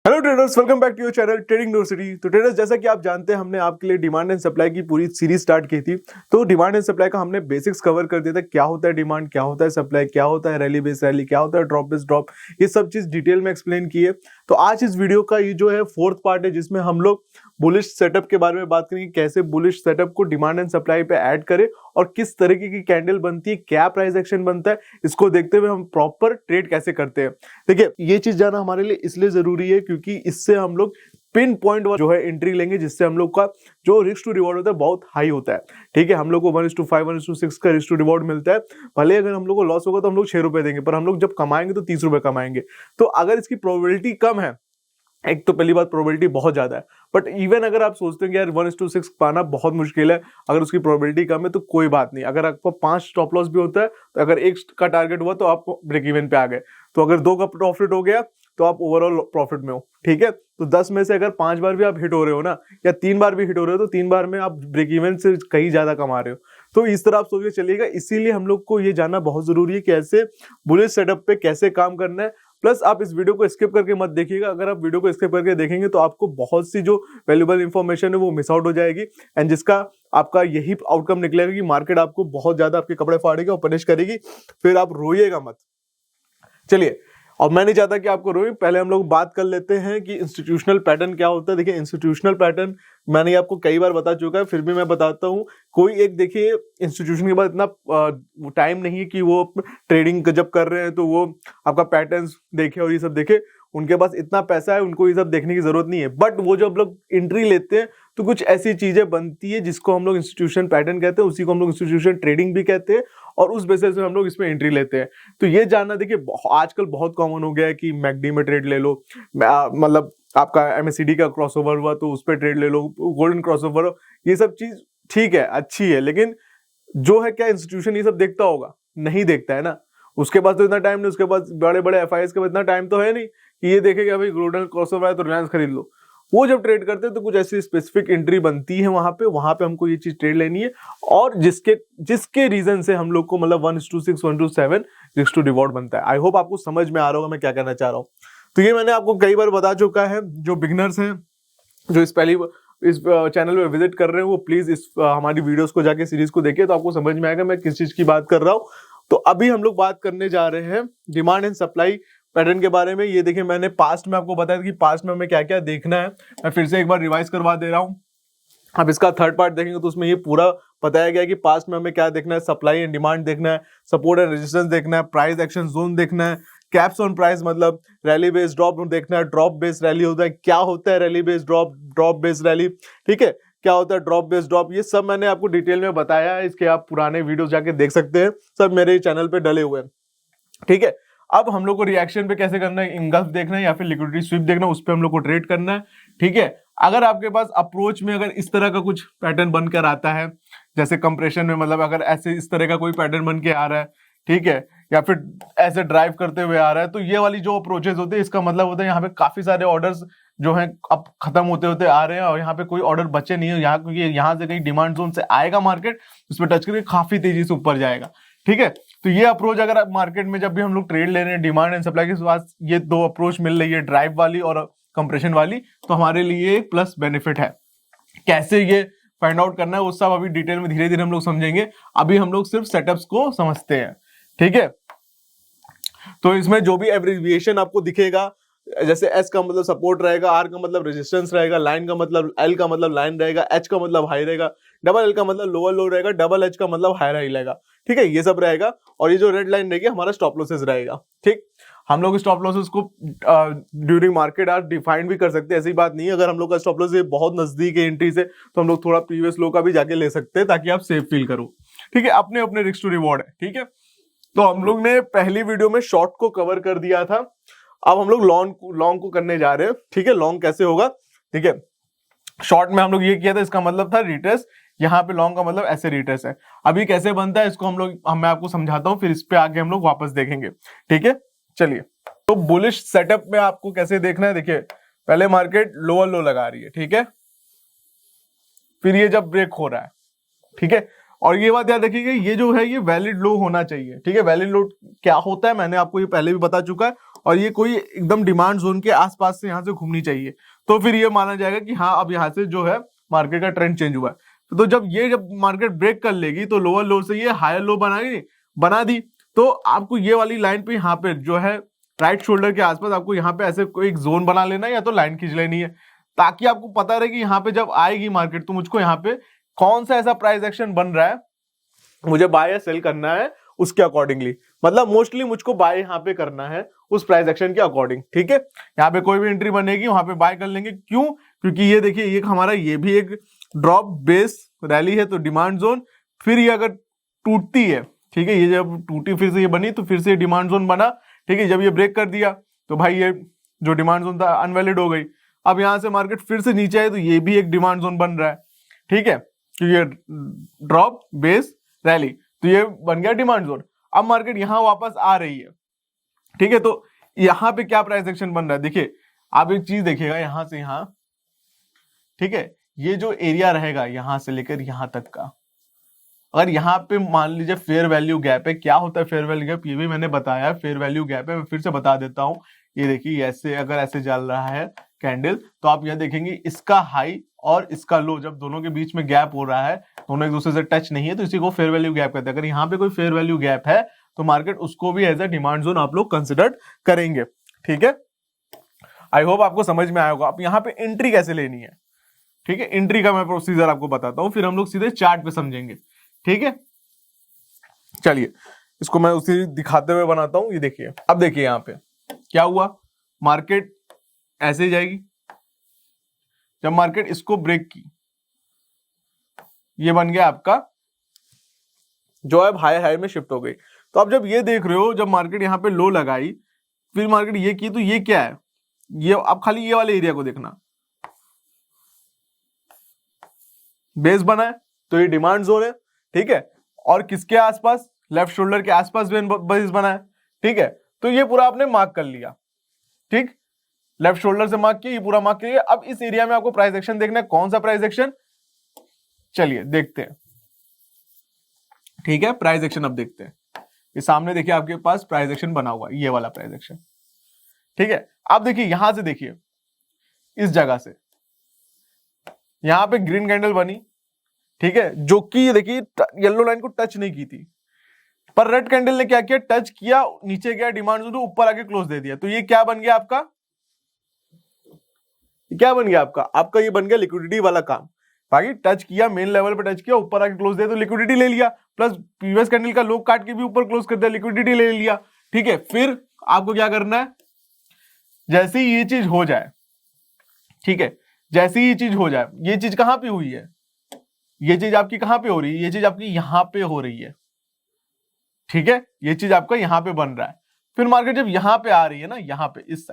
Hello traders, welcome back to your channel trading university. तो traders, जैसा कि आप जानते हैं, हमने आपके लिए डिमांड एंड सप्लाई की पूरी सीरीज स्टार्ट की थी। तो डिमांड एंड सप्लाई का हमने बेसिक्स कवर कर दिया था। क्या होता है डिमांड, क्या होता है सप्लाई, क्या होता है रैली बेस रैली, क्या होता है ड्रॉप बेस ड्रॉप, ये सब चीज डिटेल में एक्सप्लेन की है। तो आज इस वीडियो का ये जो है फोर्थ पार्ट है, जिसमें हम लोग बुलिश सेटअप के बारे में बात करेंगे। कैसे बुलिश सेटअप को डिमांड एंड सप्लाई पे ऐड करें और किस तरीके की कैंडल बनती है, क्या प्राइस एक्शन बनता है, इसको देखते हुए हम प्रॉपर ट्रेड कैसे करते हैं। देखिए, ये चीज जाना हमारे लिए इसलिए जरूरी है क्योंकि इससे हम लोग पिन पॉइंट जो है एंट्री लेंगे, जिससे हम लोग का जो रिस्क टू रिवॉर्ड होता है बहुत हाई होता है। ठीक है, हम लोग को 1:5 1:6 का रिस्क टू रिवॉर्ड मिलता है। भले अगर हम लोग को लॉस होगा तो हम लोग 6 रुपए देंगे, पर हम लोग जब कमाएंगे तो 30 रुपए कमाएंगे। तो अगर इसकी प्रोबेबिलिटी कम है, एक तो पहली बात प्रोबेबिलिटी बहुत ज्यादा है, बट इवन अगर आप सोचते हैं कि यार 1:6 पाना बहुत मुश्किल है, अगर उसकी प्रोबेबिलिटी कम है तो कोई बात नहीं। अगर आपको 5 स्टॉप लॉस भी होता है तो अगर 1 का टारगेट हुआ तो आप ब्रेक इवन पे आ गए। तो अगर 2 का प्रॉफिट हो गया तो आप ओवरऑल प्रॉफिट में हो। ठीक है, तो 10 में से अगर 5 बार भी आप हिट हो रहे हो ना, या 3 बार भी हिट हो रहे हो, तो 3 बार में आप ब्रेक इवन से कहीं ज्यादा कमा रहे हो। तो इस तरह आप सोच के चलिएगा। इसीलिए हम लोग को ये जानना बहुत जरूरी है कि ऐसे बुलिश सेटअप पे कैसे काम करना है। प्लस आप इस वीडियो को स्किप करके मत देखिएगा। अगर आप वीडियो को स्किप करके देखेंगे तो आपको बहुत सी जो वैल्यूएबल इंफॉर्मेशन है वो मिस आउट हो जाएगी, एंड जिसका आपका यही आउटकम निकलेगा कि मार्केट आपको बहुत ज्यादा आपके कपड़े फाड़ेगा और पनिश करेगी। फिर आप रोइएगा मत। चलिए, और मैं नहीं चाहता कि आपको रोए। पहले हम लोग बात कर लेते हैं कि इंस्टीट्यूशनल पैटर्न क्या होता है। देखिए, इंस्टीट्यूशनल पैटर्न मैंने आपको कई बार बता चुका है, फिर भी मैं बताता हूँ। कोई एक, देखिए, इंस्टीट्यूशन के बाद इतना टाइम नहीं है कि वो ट्रेडिंग जब कर रहे हैं तो वो आपका पैटर्न्स देखे और ये सब देखे। उनके पास इतना पैसा है, उनको ये सब देखने की जरूरत नहीं है। बट वो जब लोग एंट्री लेते हैं तो कुछ ऐसी चीजें बनती है जिसको हम लोग इंस्टीट्यूशन पैटर्न कहते हैं, उसी को हम लोग इंस्टीट्यूशन ट्रेडिंग भी कहते हैं, और उस बेसिस पे हम लोग इसमें एंट्री लेते हैं। तो ये जानना, देखिए, आजकल बहुत कॉमन हो गया है कि मैकडी में ट्रेड ले लो, मतलब आपका एमएसीडी का क्रॉसओवर हुआ तो उस पर ट्रेड ले लो, गोल्डन क्रॉसओवर, ये सब चीज ठीक है, अच्छी है, लेकिन जो है क्या इंस्टीट्यूशन ये सब देखता होगा? नहीं देखता है ना। उसके पास तो इतना टाइम नहीं, उसके पास बड़े बड़े एफआईएस के पास इतना टाइम तो है नहीं कि ये देखेगा भाई गोल्डन क्रॉसओवर है तो रिलायंस खरीद लो। वो जब ट्रेड करते हैं तो कुछ ऐसी स्पेसिफिक एंट्री बनती है वहां पे हमको ये चीज ट्रेड लेनी है, और जिसके रीजन से हम लोग को मतलब 1:6 1:7 रिस्क टू रिवॉर्ड बनता है। आई होप आपको समझ में आ रहा होगा मैं क्या कहना चाह रहा हूँ। तो ये मैंने आपको कई बार बता चुका है। जो बिगनर्स हैं, जो इस चैनल पे विजिट कर रहे हैं, वो प्लीज इस हमारी वीडियोस को जाके सीरीज को देखिए, तो आपको समझ में आएगा मैं किस चीज की बात कर रहा हूँ। तो अभी हम लोग बात करने जा रहे हैं डिमांड एंड सप्लाई पैटर्न के बारे में। ये देखिए, मैंने पास्ट में आपको बताया कि पास्ट में हमें क्या क्या देखना है। मैं फिर से एक बार रिवाइज करवा दे रहा हूँ। अब इसका थर्ड पार्ट देखेंगे तो उसमें ये पूरा बताया गया है कि पास्ट में हमें क्या देखना है। सप्लाई एंड डिमांड देखना है, सपोर्ट एंड रेजिस्टेंस देखना है, प्राइस एक्शन जोन देखना है, कैप्स ऑन प्राइस मतलब रैली बेस्ड ड्रॉप देखना है, ड्रॉप बेस्ड रैली होता है, क्या होता है rally based drop, drop based rally, ठीक है, क्या होता है ड्रॉप बेस्ड ड्रॉप, ये सब मैंने आपको डिटेल में बताया है। इसके आप पुराने वीडियो जाके देख सकते हैं, सब मेरे चैनल पे डले हुए हैं। ठीक है, अब हम लोग को रिएक्शन पे कैसे करना है, इंगल्फ देखना है या फिर लिक्विडिटी स्वीप देखना है, उस पर हम लोग को ट्रेड करना है। ठीक है, अगर आपके पास अप्रोच में अगर इस तरह का कुछ पैटर्न बनकर आता है, जैसे कंप्रेशन में, मतलब अगर ऐसे इस तरह का कोई पैटर्न बन के आ रहा है, ठीक है, या फिर ऐसे ड्राइव करते हुए आ रहा है, तो ये वाली जो अप्रोचेस होते हैं, इसका मतलब होता है यहाँ पे काफी सारे ऑर्डर्स जो हैं अब खत्म होते होते आ रहे हैं, और यहाँ पे कोई ऑर्डर बचे नहीं है यहाँ, क्योंकि यहाँ से कहीं डिमांड जोन से आएगा मार्केट, उस पर टच करके काफी तेजी से ऊपर जाएगा। ठीक है, तो ये अप्रोच अगर आप मार्केट में जब भी हम लोग ट्रेड ले रहे हैं डिमांड एंड सप्लाई के पास, ये दो अप्रोच मिल रही है, ड्राइव वाली और कंप्रेशन वाली, तो हमारे लिए एक प्लस बेनिफिट है। कैसे ये फाइंड आउट करना है वो सब अभी डिटेल में धीरे धीरे हम लोग समझेंगे। अभी हम लोग सिर्फ सेटअप्स को समझते हैं। ठीक है, तो इसमें जो भी एब्रिविएशन आपको दिखेगा, जैसे एस का मतलब सपोर्ट रहेगा, आर का मतलब रेजिस्टेंस रहेगा, लाइन का मतलब, एल का मतलब लाइन रहेगा, एच का मतलब हाई रहेगा, डबल एल का मतलब लोअर लो रहेगा, डबल एच का मतलब हायर हाई रहेगा। ठीक है, ये सब रहेगा, और ये जो रेड लाइन रहेगी हमारा स्टॉप लॉसेस रहेगा। ठीक, हम लोग स्टॉप लॉसेस को ड्यूरिंग मार्केट आर डिफाइन भी कर सकते हैं, ऐसी बात नहीं है। अगर हम लोग का स्टॉप लॉस बहुत नजदीक है एंट्री से, तो हम लोग थोड़ा प्रीवियस लो का भी जाके ले सकते हैं, ताकि आप सेफ फील करो। ठीक है, अपने अपने रिस्क टू रिवॉर्ड है। ठीक है, तो हम लोग ने पहली वीडियो में शॉर्ट को कवर कर दिया था, अब हम लोग लॉन्ग को करने जा रहे हैं। ठीक है, लॉन्ग कैसे होगा? ठीक है, शॉर्ट में हम लोग ये किया था, इसका मतलब था रिट्रेस, यहाँ पे लॉन्ग का मतलब ऐसे रिट्रेस है। अभी कैसे बनता है इसको मैं आपको समझाता हूँ, फिर इस पे आगे हम लोग वापस देखेंगे। ठीक है, चलिए, तो बुलिश सेटअप में आपको कैसे देखना है, देखिए, पहले मार्केट लोअर लो लगा रही है, ठीक है, फिर ये जब ब्रेक हो रहा है, ठीक है, और ये बात याद रखिएगा, ये जो है ये वैलिड लो होना चाहिए। ठीक है, वैलिड लो क्या होता है मैंने आपको ये पहले भी बता चुका है, और ये कोई एकदम डिमांड जोन के आसपास से यहाँ से घूमनी चाहिए, तो फिर ये माना जाएगा कि हाँ अब यहाँ से जो है मार्केट का ट्रेंड चेंज हुआ है। तो जब मार्केट ब्रेक कर लेगी तो लोअर लो से ये हायर लो बना दी, तो आपको ये वाली लाइन पे यहाँ पे जो है राइट शोल्डर के आसपास आपको यहाँ पे ऐसे कोई एक जोन बना लेना है या तो लाइन खींच लेनी है, ताकि आपको पता रहे कि यहाँ पे जब आएगी मार्केट तो मुझको यहाँ पे कौन सा ऐसा प्राइस एक्शन बन रहा है, मुझे बाय या सेल करना है उसके अकॉर्डिंगली। मतलब मोस्टली मुझको बाय यहाँ पे करना है उस प्राइस एक्शन के अकॉर्डिंग, ठीक है। यहाँ पे कोई भी एंट्री बनेगी वहां पे बाय कर लेंगे, क्यों? क्योंकि ये देखिए ये हमारा ये भी एक ड्रॉप बेस रैली है, तो डिमांड जोन, फिर ये अगर टूटती है, ठीक है, ये जब टूटी फिर से ये बनी तो फिर से डिमांड जोन बना, ठीक है। जब ये ब्रेक कर दिया तो भाई ये जो डिमांड जोन था अनवैलिड हो गई। अब यहां से मार्केट फिर से नीचे आए तो ये भी एक डिमांड जोन बन रहा है, ठीक है, क्योंकि ये ड्रॉप बेस रैली, तो ये बन गया डिमांड जोन। अब मार्केट यहां वापस आ रही है, ठीक है, तो यहां पे क्या प्राइस एक्शन बन रहा है, देखिए आप एक चीज देखिएगा यहां से यहां, ठीक है, ये जो एरिया रहेगा यहां से लेकर यहां तक का, अगर यहाँ पे मान लीजिए फेयर वैल्यू गैप है, क्या होता है फेयर वैल्यू गैप ये भी मैंने बताया, फेयर वैल्यू गैप है, मैं फिर से बता देता हूं। ये देखिए ऐसे अगर ऐसे चल रहा है कैंडल, तो आप यह देखेंगे इसका हाई और इसका लो जब दोनों के बीच में गैप हो रहा है, दोनों एक दूसरे से टच नहीं है, तो इसी को फेयर वैल्यू गैप कहते हैं। अगर यहाँ पे कोई फेयर वैल्यू गैप है तो मार्केट उसको भी एज अ डिमांड जोन आप लोग कंसिडर करेंगे, ठीक है। आई होप आपको समझ में आया होगा। आप यहाँ पे एंट्री कैसे लेनी है, ठीक है, एंट्री का मैं प्रोसीजर आपको बताता हूँ, फिर हम लोग सीधे चार्ट पे समझेंगे, ठीक है। चलिए इसको मैं उसी दिखाते हुए बनाता हूं। ये देखिए, अब देखिए यहां पे क्या हुआ, मार्केट ऐसे ही जाएगी, जब मार्केट इसको ब्रेक की, ये बन गया आपका जो है हाई हाई में शिफ्ट हो गई। तो अब जब ये देख रहे हो, जब मार्केट यहां पे लो लगाई, फिर मार्केट ये की, तो ये क्या है, ये अब खाली ये वाले एरिया को देखना, बेस बना है तो ये डिमांड जोन है, ठीक है, और किसके आसपास, लेफ्ट शोल्डर के आसपास बेस बना है, ठीक है। तो ये पूरा आपने मार्क कर लिया, ठीक, लेफ्ट शोल्डर से मार्क किया, ये पूरा मार्क किया। अब इस एरिया में आपको प्राइस एक्शन देखना है, कौन सा प्राइस एक्शन, चलिए देखते हैं, ठीक है। प्राइस एक्शन अब देखते हैं, ये सामने देखिए आपके पास प्राइस एक्शन बना हुआ है, ये वाला प्राइस एक्शन, ठीक है। अब देखिए यहां से देखिए, इस जगह से यहां पे ग्रीन कैंडल बनी, ठीक है, जो कि देखिए येलो लाइन को टच नहीं की थी, पर रेड कैंडल ने क्या किया, टच किया, नीचे गया डिमांड जोन, ऊपर आके क्लोज दे दिया। तो ये क्या बन गया आपका, क्या बन गया आपका ये बन गया लिक्विडिटी वाला काम। बाकी टच किया, मेन लेवल पे टच किया, ऊपर आके क्लोज दिया तो लिक्विडिटी ले लिया, प्लस प्रीवियस कैंडल का लो काट के भी ऊपर क्लोज कर दिया, लिक्विडिटी ले लिया, ठीक है। फिर आपको क्या करना है, जैसे ही ये चीज हो जाए, ठीक है, जैसे ही ये चीज हो जाए, ये चीज कहां पे हुई है, ये चीज आपकी कहां पे हो रही है, ये चीज आपकी यहां पे हो रही है, ठीक है, ये चीज आपका यहां पे बन रहा है। फिर मार्केट जब यहां पे आ रही है ना, यहां पे इस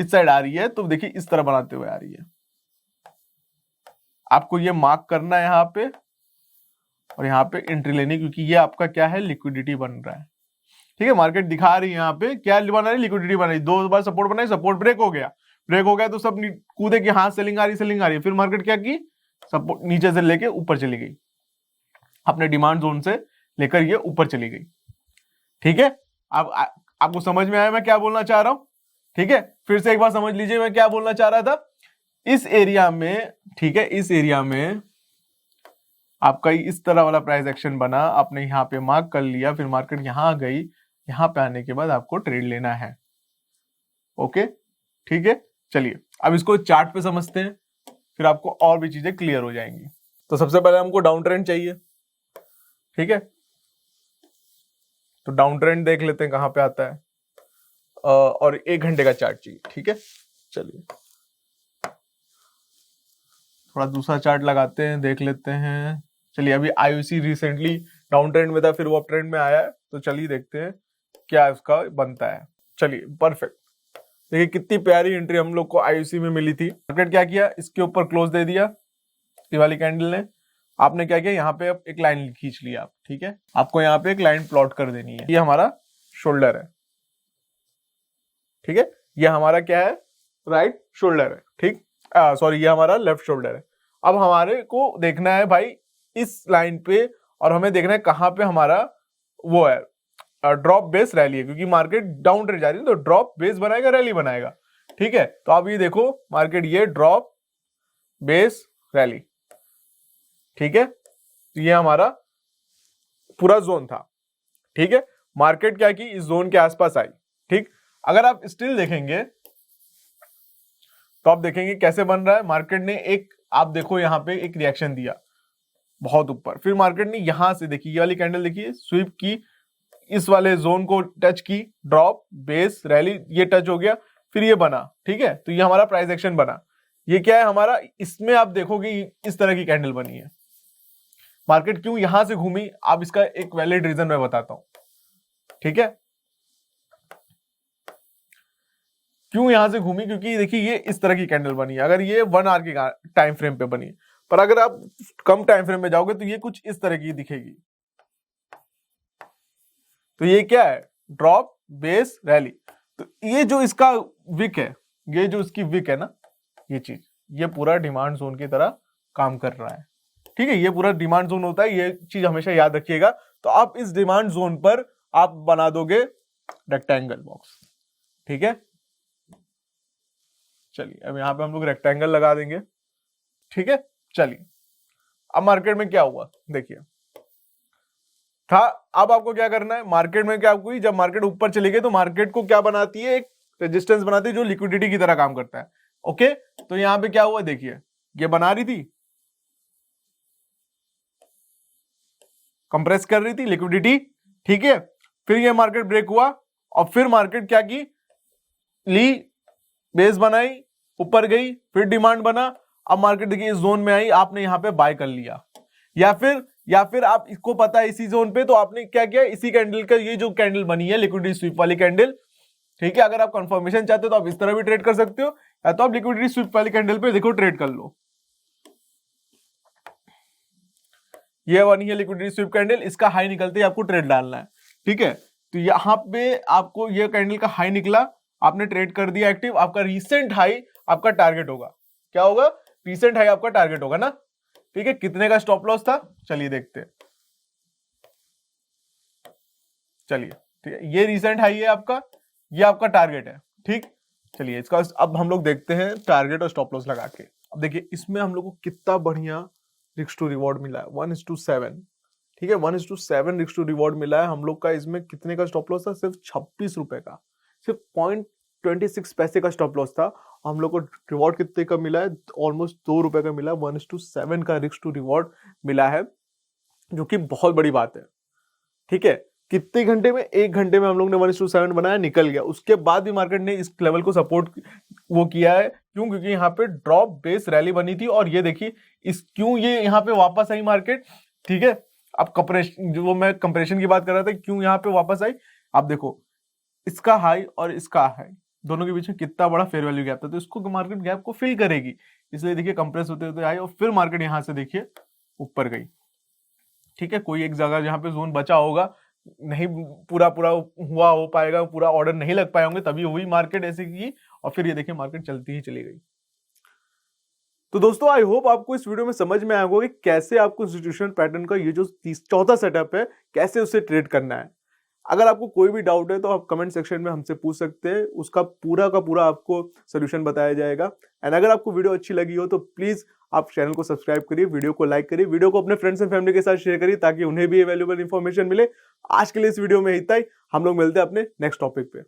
साइड आ रही है, तो देखिए इस तरह बनाते हुए आ रही है, आपको ये मार्क करना है यहां पे, और यहां पे एंट्री लेनी, क्योंकि ये आपका क्या है, लिक्विडिटी बन रहा है, ठीक है। मार्केट दिखा रही है यहाँ पे क्या बना रही, लिक्विडिटी बना रही, 2 बार सपोर्ट बनाई, सपोर्ट ब्रेक हो गया तो सब कूदे कि हाँ सेलिंग आ रही है, फिर मार्केट क्या की, सपोर्ट नीचे से लेके ऊपर चली गई, अपने डिमांड जोन से लेकर ये ऊपर चली गई, ठीक है। अब आपको समझ में आया मैं क्या बोलना चाह रहा हूं, ठीक है। फिर से एक बार समझ लीजिए मैं क्या बोलना चाह रहा था। इस एरिया में, ठीक है, इस एरिया में आपका इस तरह वाला प्राइस एक्शन बना, आपने यहाँ पे मार्क कर लिया, फिर मार्केट यहां आ गई, यहां पे आने के बाद आपको ट्रेड लेना है, ओके, ठीक है। चलिए अब इसको चार्ट पे समझते हैं, फिर आपको और भी चीजें क्लियर हो जाएंगी। तो सबसे पहले हमको डाउन ट्रेंड चाहिए, ठीक है, तो डाउन ट्रेंड देख लेते हैं कहां पे आता है, और 1 घंटे का चार्ट चाहिए, ठीक है। चलिए थोड़ा दूसरा चार्ट लगाते हैं, देख लेते हैं। चलिए अभी आईयूसी रिसेंटली डाउन ट्रेंड में था, फिर वो अप ट्रेंड में आया है, तो चलिए देखते हैं क्या इसका बनता है। चलिए परफेक्ट, देखिए कितनी प्यारी एंट्री हम लोग को आईयूसी में मिली थी। मार्केट क्या किया, इसके ऊपर क्लोज दे दिया ये वाली कैंडल ने, आपने क्या किया, यहाँ पे एक लाइन खींच लिया आप, ठीक है। आपको यहाँ पे एक लाइन प्लॉट कर देनी है, ये हमारा शोल्डर है, ठीक है, ये हमारा क्या है, राइट शोल्डर है, ठीक, सॉरी ये हमारा लेफ्ट शोल्डर है। अब हमारे को देखना है भाई इस लाइन पे, और हमें देखना है कहां पे हमारा वो है ड्रॉप बेस रैली है, क्योंकि मार्केट डाउन ट्रेंड जा रही है तो ड्रॉप बेस बनाएगा, रैली बनाएगा। ठीक है, तो आप ये देखो मार्केट ये ड्रॉप बेस रैली, ठीक है, तो ये हमारा पूरा जोन था। ठीक है, मार्केट क्या की इस जोन के आसपास आई। ठीक, अगर आप स्टिल देखेंगे तो आप देखेंगे कैसे बन रहा है। मार्केट ने एक, आप देखो यहां पे एक रिएक्शन दिया बहुत ऊपर, फिर मार्केट ने यहां से देखिए ये वाली कैंडल देखिए स्वीप की, इस वाले जोन को टच की, ड्रॉप बेस रैली, ये टच हो गया, फिर ये बना। ठीक है, तो ये हमारा प्राइस एक्शन बना। ये क्या है हमारा, इसमें आप देखोगे इस तरह की कैंडल बनी है। मार्केट क्यों यहां से घूमी, आप इसका एक वैलिड रीजन मैं बताता हूं। ठीक है, क्यों यहां से घूमी, क्योंकि देखिए ये इस तरह की कैंडल बनी है। अगर ये 1 आवर के टाइम फ्रेम पे बनी, पर अगर आप कम टाइम फ्रेम में जाओगे तो ये कुछ इस तरह की दिखेगी। तो ये क्या है, ड्रॉप बेस रैली। तो ये जो इसका विक है, ये जो इसकी विक है ना, ये चीज, ये पूरा डिमांड जोन की तरह काम कर रहा है। ठीक है, ये पूरा डिमांड जोन होता है, ये चीज हमेशा याद रखिएगा। तो आप इस डिमांड जोन पर आप बना दोगे रेक्टेंगल बॉक्स। ठीक है, चलिए अब यहां पे हम लोग रेक्टेंगल लगा देंगे। ठीक है, चलिए अब मार्केट में क्या हुआ देखिए था। अब आपको क्या करना है, मार्केट में क्या हुई, जब मार्केट ऊपर चली गई तो मार्केट को क्या बनाती है, एक रेजिस्टेंस बनाती है जो लिक्विडिटी की तरह काम करता है। ओके, तो यहां पे क्या हुआ देखिए, ये बना रही थी, कंप्रेस कर रही थी लिक्विडिटी। ठीक है, फिर ये मार्केट ब्रेक हुआ और फिर मार्केट क्या की, ली बेस बनाई, ऊपर गई, फिर डिमांड बना। अब मार्केट देखिए इस जोन में आई, आपने यहां पे बाय कर लिया, या फिर आप इसको पता है इसी जोन पे, तो आपने क्या किया, इसी कैंडल का ये जो कैंडल बनी है लिक्विडिटी स्वीप वाली कैंडल। ठीक है, अगर आप कंफर्मेशन चाहते हो तो आप इस तरह भी ट्रेड कर सकते हो, या तो आप लिक्विडिटी स्वीप वाली कैंडल पे देखो ट्रेड कर लो। ये बनी है लिक्विडिटी स्वीप कैंडल, इसका हाई निकलते ही आपको ट्रेड डालना है। ठीक है, तो यहां पे आपको ये कैंडल का हाई निकला, आपने ट्रेड कर दिया एक्टिव, आपका रीसेंट हाई आपका टारगेट होगा। क्या होगा, रीसेंट हाई आपका टारगेट होगा ना। ठीक है, कितने का स्टॉप लॉस था, चलिए देखते हैं। चलिए ठीक है, ये रीसेंट हाई है आपका, ये आपका टारगेट है। ठीक, चलिए इसका अब हम लोग देखते हैं टारगेट और स्टॉप लॉस लगा के। अब देखिए इसमें हम लोग को कितना बढ़िया रिस्क टू रिवॉर्ड मिला है, 1:7। ठीक है, 1:7 रिस्क टू रिवॉर्ड मिला है हम लोग का। इसमें कितने का स्टॉप लॉस था, सिर्फ 26 रुपए का, सिर्फ 0.26 पैसे का स्टॉप लॉस था। हम लोग को रिवॉर्ड कितने का मिला है, ऑलमोस्ट 2 रुपए का मिला। 1:7 का रिस्क टू रिवॉर्ड मिला है, जो कि बहुत बड़ी बात है। ठीक है, कितने घंटे में, 1 घंटे में हम लोग ने 1:7 बनाया, निकल गया। उसके बाद भी मार्केट ने इस लेवल को सपोर्ट वो किया है, क्यों, क्योंकि यहाँ पे ड्रॉप बेस रैली बनी थी, और ये देखिए इस क्यों ये यहाँ पे वापस आई मार्केट। ठीक है, अब कंप्रेशन, जो मैं कंप्रेशन की बात कर रहा था, क्यों यहाँ पे वापस आई, आप देखो इसका हाई और इसका हाई दोनों के बीच में कितना बड़ा फेयर वैल्यू गैप था, तो इसको मार्केट गैप को फिल करेगी, इसलिए देखिए कंप्रेस होते होते आई और फिर मार्केट यहां से देखिए ऊपर गई। ठीक है, कोई एक जगह जहां पे जोन बचा होगा, नहीं पूरा हुआ हो पाएगा, पूरा ऑर्डर नहीं लग पाए होंगे, तभी हुई मार्केट ऐसे की, और फिर ये देखिए मार्केट चलती ही चली गई। तो दोस्तों आई होप आपको इस वीडियो में समझ में आया होगा कि कैसे आपको इंस्टीट्यूशनल पैटर्न का ये जो चौथा सेटअप है, कैसे उसे ट्रेड करना है। अगर आपको कोई भी डाउट है तो आप कमेंट सेक्शन में हमसे पूछ सकते हैं, उसका पूरा का पूरा आपको सोल्यूशन बताया जाएगा। एंड अगर आपको वीडियो अच्छी लगी हो तो प्लीज आप चैनल को सब्सक्राइब करिए, वीडियो को लाइक करिए, वीडियो को अपने फ्रेंड्स एंड फैमिली के साथ शेयर करिए, ताकि उन्हें भी वैल्यूएबल इंफॉर्मेशन मिले। आज के लिए इस वीडियो में इतना ही, हम लोग मिलते हैं अपने नेक्स्ट टॉपिक पे।